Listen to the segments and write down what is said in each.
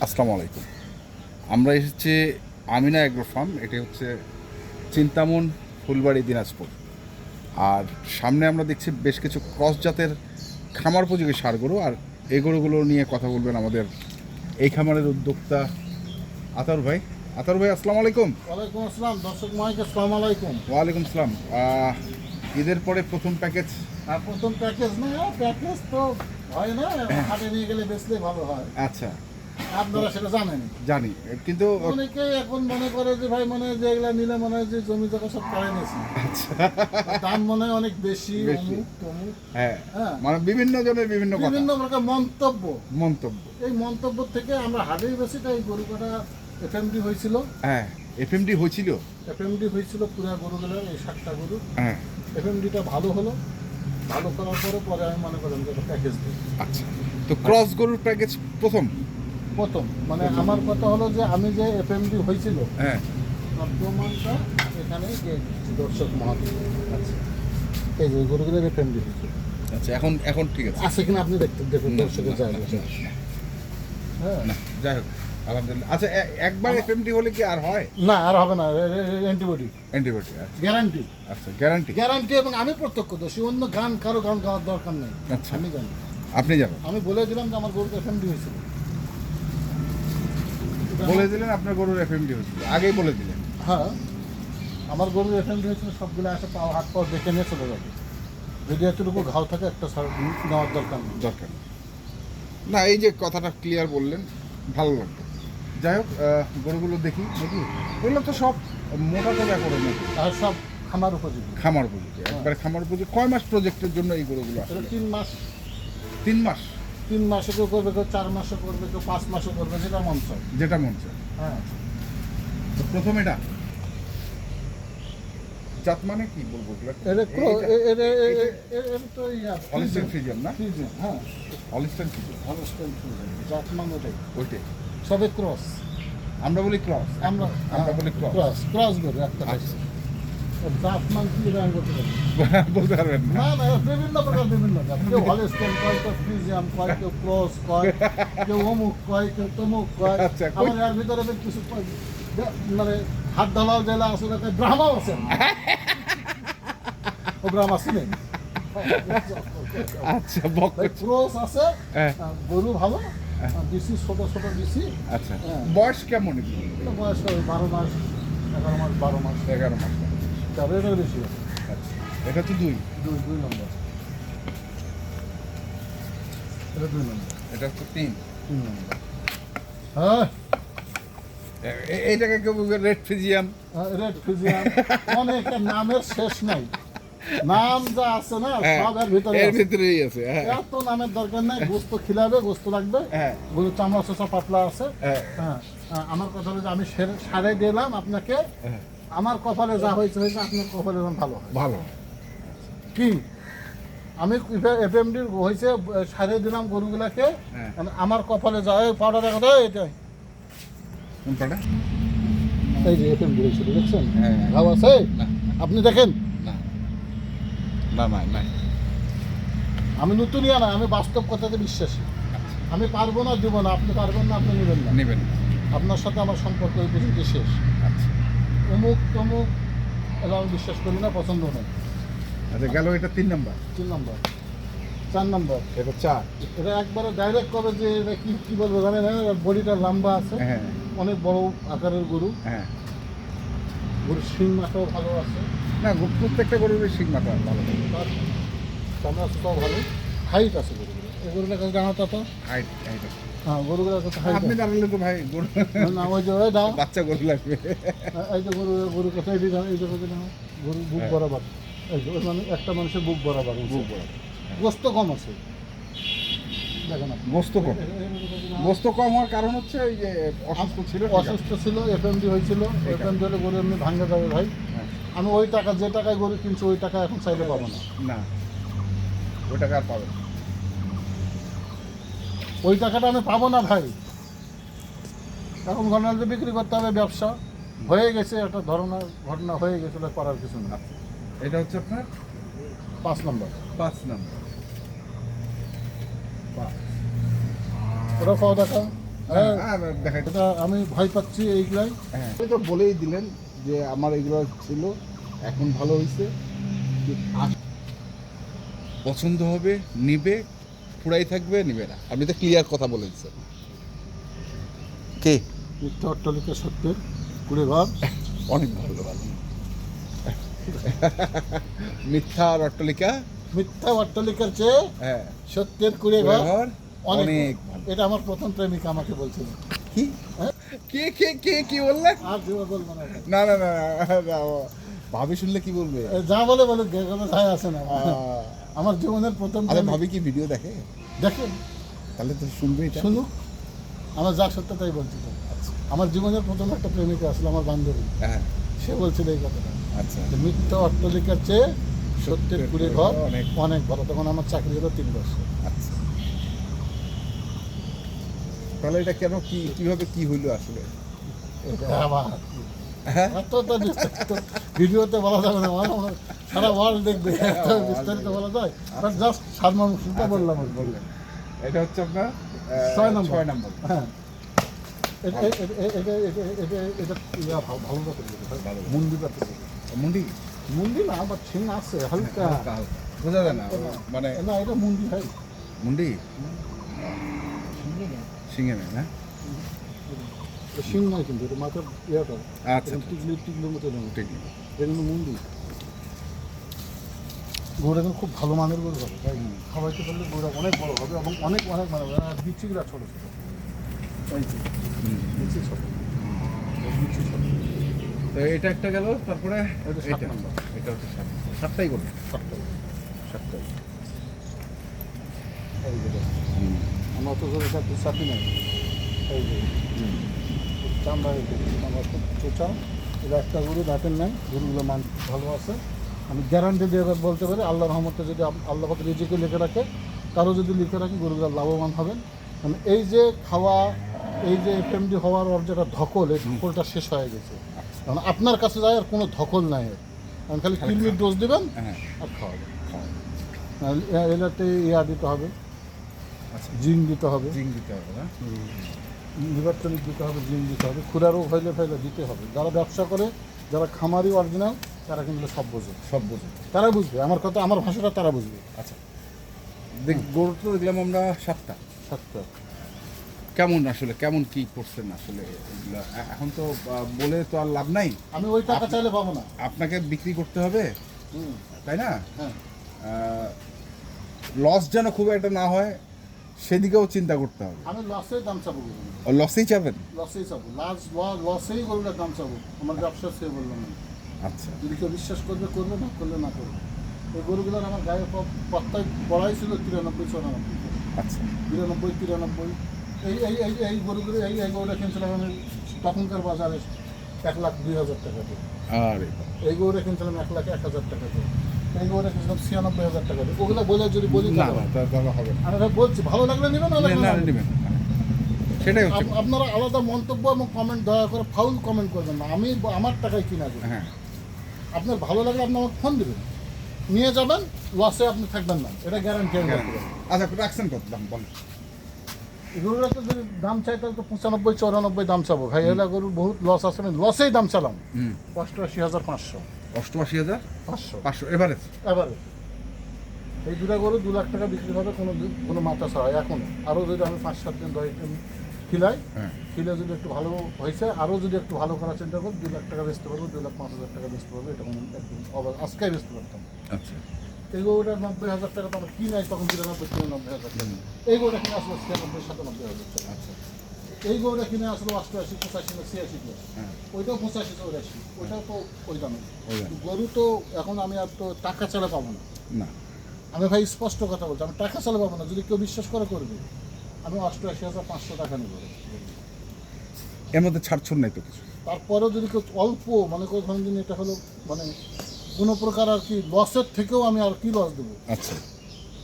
আসসালামু আলাইকুম। আমরা এসেছি আমিনা এগ্রো ফার্ম। এটি হচ্ছে চিন্তামন, ফুলবাড়ি, দিনাজপুর। আর সামনে আমরা দেখছি বেশ কিছু ক্রস জাতের খামার উপযোগী ষাঁড় গরু, আর এই গরুগুলো নিয়ে কথা বলবেন আমাদের এই খামারের উদ্যোক্তা আতাউর ভাই। আতাউর ভাই, আসসালামু আলাইকুম। ওয়ালাইকুম আসসালাম। দর্শক মহাইকে আসসালামু আলাইকুম। ওয়ালাইকুম আসসালাম। ঈদের পরে প্রথম প্যাকেজ। আর প্রথম প্যাকেজ না, প্যাকেজ তো হয় না, হাটে নিয়ে গেলে বেচলে ভালো হয়। আচ্ছা, আপনারা সেটা জানেন। জানি, কিন্তু অনেকেই এখন মনে করে যে ভাই মনে হয় যে এগুলা নিলে মনে হয় যে জমি জায়গা সব করে নিয়েছি, দাম মনে হয় অনেক বেশি, বেশি। অমুক তমুক। হ্যাঁ, হ্যাঁ, মানে বিভিন্ন জনের বিভিন্ন কথা, বিভিন্ন প্রকার মন্তব্য। মন্তব্য। এই মন্তব্য থেকে আমরা হাটেই বেশি, তাই গরু কাটা এফএমডি হয়েছিল। হ্যাঁ, এফএমডি হয়েছিল। এফএমডি হয়েছিল পুরা গরুগুলো, এই 7টা গরু। হ্যাঁ, এফএমডিটা ভালো হলো, ভালো করার পরে আমি মনে করলাম যে একটা প্যাকেজ দিই। আচ্ছা। তো ক্রস গরুর প্যাকেজ প্রথম। মানে আমার কথা হলো যে আমি যে এফএমডি হয়েছিল হ্যাঁ, তার প্রমাণটা এখানে যে দর্শক মহাদেব। আচ্ছা, এই যে গরুগুলোর এফএমডি হয়েছিল আচ্ছা, এখন এখন ঠিক আছে। আছে কিনা আপনি দেখুন দর্শকের জায়গা। হ্যাঁ, না, যাই হোক, আলহামদুলিল্লাহ। আচ্ছা, একবার এফএমডি হলে কি আর হয়? না আর হবে না, অ্যান্টিবডি অ্যান্টিবায়োটিক। গ্যারান্টি। আচ্ছা, গ্যারান্টি। গ্যারান্টি, এবং আমি প্রত্যক্ষদর্শী, অন্য কারো গান গাওয়ার দরকার নেই। আচ্ছা, আমি জানি, আপনি যাবেন, আমি বলে দিলাম যে আমার গরুর এফএমডি হয়েছিল। বলে দিলেন আপনার গরুর এফএমডি হয়েছিল, আগেই বলে দিলেন। হ্যাঁ, আমার গরুর এফএমডি হয়েছিল, সবগুলো আসে হাত পাও দেখে নিয়ে চলে যাবে। যদি এতটুকু ঘাও থাকে একটা নেওয়ার দরকার নেই। দরকার নেই। না, এই যে কথাটা ক্লিয়ার বললেন, ভালো লাগলো। যাই হোক, গরুগুলো দেখি নাকি। এগুলো তো সব মোটা তাজা করে নাকি, আর সব খামার উপযোগী। খামার উপযোগী, একবারে খামার উপযোগী। কয় মাস প্রজেক্টের জন্য এই গরুগুলো এটা আসলে? 3 মাস। 3 মাস। 3 মাসে কেউ করবে, কেউ 4 মাসে করবে, কেউ 5 মাসে করবে, যেটা মন চায়। যেটা মন চায়। হ্যাঁ, তো প্রথম এটা জাত মানে কি বলবো এগুলো? তো হলিস্টাইন ফ্রিজিয়ান না? হ্যাঁ, হলিস্টাইন ফ্রিজিয়ান, হলস্টাইন ফ্রিজিয়ান, জাতমান ওটাই। ওইটাই সবে ক্রস। আমরা বলি ক্রস। আমরা বলি ক্রস। ক্রস গরু একটা আচ্ছা। জাতমান কি এটা আমি বলতে পারি না। বলতে পারবেন না। না না, বিভিন্ন প্রকার, বিভিন্ন জাত। কেউ হলস্টাইন কয়, কেউ ফ্রিজিয়ান কয়, কেউ ক্রস কয়, কেউ অমুক কয়, কেউ তমুক কয়। আচ্ছা, আমার এর ভিতরে বেশ কিছু মানে হাত ঢালাও জেলা আছে, ব্রাহ্মাও আছে। ও ব্রাহ্মা ছিলেন। আচ্ছা, বক। ক্রস আছে, হ্যাঁ। গরু ভালো, দিছি ছোট ছোট দিছি। আচ্ছা, হ্যাঁ। বয়স কেমন এগুলো? এটা বয়স ওই 12 মাস, 11 মাস, 12 মাস। 11 মাস। তবে এটা বেশি। আচ্ছা, এটা তো দুই দুই নম্বর। এটা 2 নম্বর। এটা হচ্ছে 3 নম্বর। হ্যাঁ, এইটাকে কেউ রেড ফ্রিজিয়ান। রেড ফ্রিজিয়ান, অনেক নামের শেষ নাই। নাম যা আছে না সব এর ভিতরে এর আছে। ভিতরেই আছে। হ্যাঁ, এত নামের দরকার নাই। গোস্ত খিলাবে, গোস্ত লাগবে। হ্যাঁ। গরু চামড়া চোষা পাতলা আছে। হ্যাঁ। হ্যাঁ, আমার কথা হলো যে আমি সারে দিলাম আপনাকে। হ্যাঁ। আমার কপালে যা হয়েছে হয়েছে, আপনার কপালে যেন ভালো হয়। ভালো। কি আমি এফএমডি হয়েছে সারে দিলাম গরুগুলাকে। হ্যাঁ। আমার কপালে যা হয় পাউডার দেখা দেয় এটাই। কোনটা? এই যে এফএমডি হয়েছিল, দেখছেন? হ্যাঁ। ঘাও আছে, না, আপনি দেখেন। না, না, না, না। আমি নতুনিয়া না, আমি বাস্তব কথাতে বিশ্বাসী। আমি পারবো না, দিব না, আপনি পারবেন না, আপনি নেবেন না। নেবেন। আপনার সাথে আমার সম্পর্ক এই পর্যন্ত শেষ। আচ্ছা, অমুক তমুক এগুলো আমি বিশ্বাস করি না, পছন্দ নয়। আচ্ছা, গেল এটা 3 নাম্বার। 3 নম্বর। 4 নম্বর, এটা 4। এটা একবারে ডাইরেক্ট করে যে এটা কি বলবো জানেন, বডিটা লম্বা আছে, হ্যাঁ, অনেক বড় আকারের গরু। হ্যাঁ। গরুর শিং মাথাও ভালো আছে, না, প্রত্যেকটা গরুর শিং মাথা ভালো। তার চামড়া সুতাও ভালো, হাইট আছে গরুগুলো। এই গরুটার কাছে জানাতো তো। Height, height. হ্যাঁ, গরুগুলোর কাছে হাইট আপনি আছে। দাঁড়ালে তো ভাই গরু, না, ওই যে ওই দাও, বাচ্চা গরু লাগবে। এই যে গরু কোথায় দিয়ে দাও, এই যে কোথায় দাও, গরু বুক হ্যাঁ। বরাবর। এই যে ওই মানে একটা মানুষের বুক বরাবর, বুক বড়। গোস্ত কম আছে, দেখেন আপনি। গোস্ত কম। গোস্ত কম হওয়ার কারণ হচ্ছে এই যে অসুস্থ ছিল। অসুস্থ ছিল, এফএমডি হয়েছিল। এফএমডি হলে গরু এমনি ভাঙে যাবে ভাই। হ্যাঁ। আমি ওই টাকা, যে টাকায় গরু কিনছি ওই টাকা এখন চাইলে পাবো না। না, ওই টাকা আর পাবেন না। ওই টাকাটা আমি পাবো না ভাই। এখন ঘটনা যে বিক্রি করতে হবে, ব্যবসা হয়ে গেছে, একটা ধরনের ঘটনা হয়ে গেছিল, করার কিছু না। এটা হচ্ছে আপনার 5 নম্বর। 5 নাম্বার। ওটা পাও দেখা। হ্যাঁ, দেখাই এটা আমি ভয় পাচ্ছি এইগুলাই। হ্যাঁ আপনি তো বলেই দিলেন যে আমার এগুলো ছিল, এখন ভালো হয়েছে, পছন্দ হবে নিবে, পুরাই থাকবে নিবে না, আপনি তো ক্লিয়ার কথা বলে দিচ্ছেন। কে? মিথ্যা অট্টালিকা সত্যের কুড়ে ঘর। অনেক ভালো ভালো মিথ্যা আর অট্টালিকা, মিথ্যা অট্টালিকার চেয়ে হ্যাঁ সত্যের কুড়ে ঘর ঘর অনেক অনেক ভালো। ভালো। এটা আমার প্রথম প্রেমিকা আমাকে বলছিল। কি হ্যাঁ? কে কে কে কি বললেন? আর জীবন বলবো না এটা। না না না না, ভাবি শুনলে কি বলবে? এ যা বলে বলে কোনো যায় আসে না। আমার জীবনের প্রথম আরে ভাবি কি ভিডিও দেখে? দেখেন, তাহলে তো শুনবে এটা। শুনুক, আমার যা সত্য তাই বলছি তো। আমার জীবনের প্রথম একটা প্রেমিকা আসলে আমার বান্ধবী, হ্যাঁ সে বলছিল এই কথাটা আচ্ছা যে মিথ্যা অট্টালিকার চেয়ে সত্যের কুড়ে ঘর অনেক অনেক ভালো। তখন আমার চাকরি হলো 3 বছর। আচ্ছা, তাহলে এটা কেন কি কিভাবে কি হইলো আসলে? এটা আবার হ্যাঁ এতটা বিস্তারিত ভিডিওতে বলা যাবে না, আমার সারা ওয়ার্ল্ড দেখবে, এত বিস্তারিত বলা যায়। বাট জাস্ট সারমর্মটা বললাম আর কি। বললেন এটা হচ্ছে আপনার 6 নম্বর। 6 নম্বর। হ্যাঁ, এটা ভালো কথা বলছে, ভালো। মন্দিরটা থেকে মুন্ডি মন্দির না, বাট সিং আছে হালকা। হালকা, বোঝা যায় না মানে না, এটা মন্দির ভাই। মুন্ডি সিংহে নেই না? সিং নয় কিন্তু, এটা মাথার ইয়েটা আচ্ছা টিকলি টিকলির মতো নেই, ঠিক এটা কিন্তু মন্দির। গরুটা কিন্তু খুব ভালো মানের গরু হবে তাই, খাওয়াইতে পারলে গরুটা অনেক বড় হবে এবং অনেক অনেক মানে বিচিগুলা ছোটো ছোটো। এই যে বিচি ছোটো, বিচি ছোটো। তো এটা একটা গেল, তারপরে এটা 7 এটা নম্বর। এটা হচ্ছে 7টাই করবে। 7টাই এই যে দেখো, আমরা অত করে চাকরি চাকরি নেই। এই যে চামড়া, আমার খুব চোচা। এটা একটা গরু দাঁতের নেই, গরুগুলো মান ভালো আছে। আমি গ্যারান্টি দিয়ে বলতে পারি, আল্লাহ রহমতে যদি আল্লাহ পাক রিজিকে লিখে রাখে, কারো যদি লিখে রাখে, গরুগুলো লাভবান হবেন। মানে এই যে খাওয়া, এই যে এফএমডি হওয়ার ওর যেটা ধকল, এই ধকলটা শেষ হয়ে গেছে। কারণ আপনার কাছে যায় আর কোনো ধকল নাই এর। কারণ খালি কিডনির ডোজ দেবেন হ্যাঁ আর খাওয়াবেন। এলাতে ইয়া দিতে হবে, আচ্ছা জিঙ্ক দিতে হবে, জিং দিতে হবে না? লিভার টনিক দিতে হবে, জিঙ্ক দিতে হবে, খুরা রোগ হইলে ফাইলে দিতে হবে। যারা ব্যবসা করে, যারা খামারি অরিজিনাল, তারা কিন্তু সব বোঝে, সব বুঝে। তারা বুঝবে আমার কথা, আমার ভাষাটা তারা বুঝবে। আচ্ছা গরু তো দেখলাম আমরা 7টা। সত্য। কেমন আসলে কেমন কি করছেন আসলে এগুলা? এখন তো বলে তো আর লাভ নাই, আমি ওই টাকা চাইলে পাবো না। আপনাকে বিক্রি করতে হবে, হুম, তাই না? হ্যাঁ। লস যেন খুব একটা না হয় সেদিকেও চিন্তা করতে হবে। আমি লসেই দাম চাবো, লসেই চাবেন? লসেই চাবো, লসেই গরুটার দাম চাবো। আমার ব্যবসা সে বললাম আমি। আচ্ছা যদি কেউ বিশ্বাস করবে করবে, না করলে না করবে। এই গরুগুলোর আমার গায়ে পত্তায় পড়াই ছিল 93-94, আচ্ছা 92-93। এই গরুগুলো, এই গরুটা কিনছিলাম আমি তখনকার বাজারে 1,02,000 টাকা দিয়ে। আরে এই গরুটা কিনছিলাম 1,01,000 টাকা দিয়ে। এই গরুটা কিনছিলাম 96,000 টাকা দিয়ে। ওগুলো বলে যদি বলি না না তাহলে হবে না। আমি ভাই বলছি, ভালো লাগলে নেবেন, না লাগলে না না। নেবেন না। সেটাই হচ্ছে আপনারা আলাদা মন্তব্য এবং কমেন্ট দয়া করে ফাউল কমেন্ট করবেন না। আমি আমার টাকায় কিনা দেবো। হ্যাঁ আপনার ভালো লাগলে আপনি আমাকে ফোন দেবেন, নিয়ে যাবেন, লসে আপনি থাকবেন না, এটা গ্যারান্টি আমি বলতে পারি। আচ্ছা রাখছেন কত দাম বলেন? গরুর একটা যদি দাম চাই তাহলে তো 95-94 দাম চাবো ভাই। এলা গরুর বহুত লস আছে, আমি লসেই দাম চালাম। 88,500। 88,500 এভারেজ। এবারে এই দুটা গরু 2 লাখ টাকা বিক্রি হবে কোনো মাথা ছাড়া এখনো। আরও যদি আমি 5-7 দিন 10 দিন খিলাই, হ্যাঁ খিলে যদি একটু ভালো হয়েছে, আরও যদি একটু ভালো করার চিন্তা করবো, 2 লাখ টাকা বেচতে পারবো, 2,05,000 টাকা বেচতে পারবো। এটা কোনো একদম আজকেই বেচতে পারতাম। আচ্ছা এই গরুটা 90,000 টাকা তো আমার কি নাই তখন, 93-94,000 টাকা। এই গরুটা কিনে আসলো 96-97,000 টাকা। আচ্ছা এই গরুটা কিনে আসলো 88-85-86, হ্যাঁ ওইটাও 85-84, ওইটাও তো ওই দামে। ওই দামে। গরু তো এখন আমি আর তো টাকা ছাড়া পাবো না। না আমি ভাই স্পষ্ট কথা বলছি, আমি টাকা ছাড়া পাবো না। যদি কেউ বিশ্বাস করে করবে, আমি 88,500 টাকা নেবো। এর মধ্যে ছাড়ছুড় নাই তো কিছু? তারপরেও যদি কেউ অল্প মানে কেউ ধরেন দিন, এটা হলো মানে কোনো প্রকার আর কি লসের থেকেও আমি আর কি লস দেবো, আচ্ছা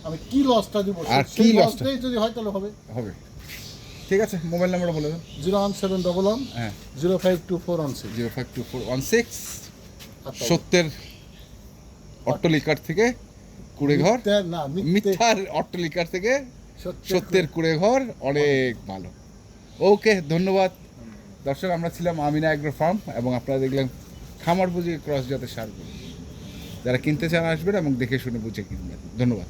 আমি কি লসটা দেবো, আর কি সেই লসটা? লসটাই যদি হয় তাহলে হবে। হবে, ঠিক আছে। মোবাইল নাম্বারটা বলে দেন। 01711 হ্যাঁ 052416। 052416। সত্যের অট্টলিকার থেকে কুড়েঘর, মিথ্যার অট্টলিকার থেকে সত্যের কুড়েঘর অনেক ভালো। ওকে, ধন্যবাদ। দর্শক, আমরা ছিলাম আমিনা অ্যাগ্রো ফার্ম এবং আপনারা দেখলেন খামার বুঝিয়ে ক্রস জাতের সারগুলো। যারা কিনতে চান আসবেন এবং দেখে শুনে বুঝে কিনবেন। ধন্যবাদ।